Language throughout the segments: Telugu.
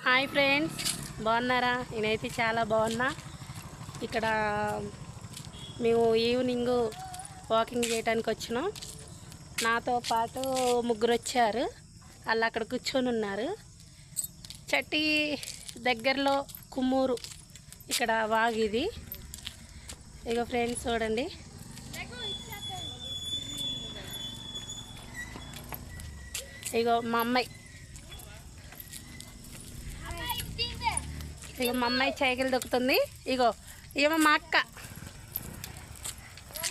హాయ్ ఫ్రెండ్స్, బాగున్నారా? నేనైతే చాలా బాగున్నా. ఇక్కడ మేము ఈవినింగ్ వాకింగ్ చేయడానికి వచ్చినాం. నాతో పాటు ముగ్గురు వచ్చారు. వాళ్ళు అక్కడ కూర్చొని ఉన్నారు. చట్టి దగ్గరలో కుమ్మూరు, ఇక్కడ వాగిది. ఇక ఫ్రెండ్స్ చూడండి, ఇగో మా అమ్మాయి సైకిల్ దొక్కుతుంది. ఇగో ఏమో మా అక్క.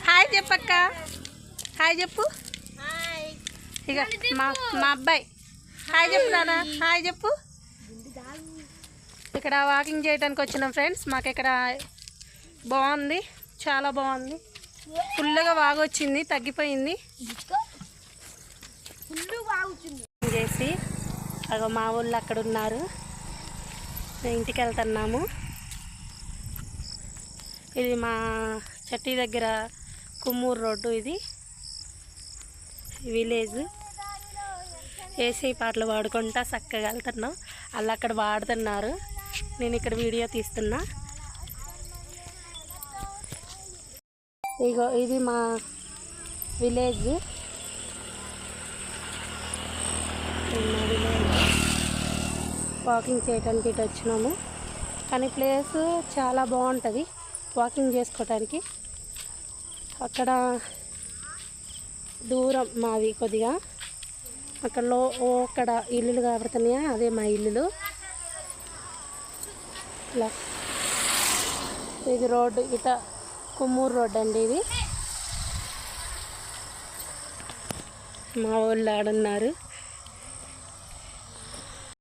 హాయ్ చెప్పక్క, హాయ్ చెప్పు. ఇక మా అబ్బాయి హాయ్ చెప్పు నాన్న, హాయ్ చెప్పు. ఇక్కడ వాకింగ్ చేయడానికి వచ్చినాం ఫ్రెండ్స్. మాకు ఇక్కడ బాగుంది, చాలా బాగుంది. ఫుల్గా వాగొచ్చింది, తగ్గిపోయింది చేసి. అగో మా ఊళ్ళో అక్కడ ఉన్నారు. ఇంటికి వెళ్తున్నాము. ఇది మా చట్టి దగ్గర కుమ్మూరు రోడ్డు, ఇది విలేజ్. ఏసీ పాటలు పాడుకుంటా చక్కగా వెళ్తున్నాం. వాళ్ళు అక్కడ పాడుతున్నారు, నేను ఇక్కడ వీడియో తీస్తున్నా. ఇగో ఇది మా విలేజ్. వాకింగ్ చేయడానికి ఇటు వచ్చినాము. కానీ ప్లేస్ చాలా బాగుంటుంది వాకింగ్ చేసుకోవటానికి. అక్కడ దూరం మాది కొద్దిగా, అక్కడలో అక్కడ ఇల్లులు కనబడుతున్నాయా, అదే మా ఇల్లులు. ఇలా ఇది రోడ్డు, ఇట కుమ్మూరు రోడ్డు అండి ఇది. మా వాళ్ళు ఆడున్నారు.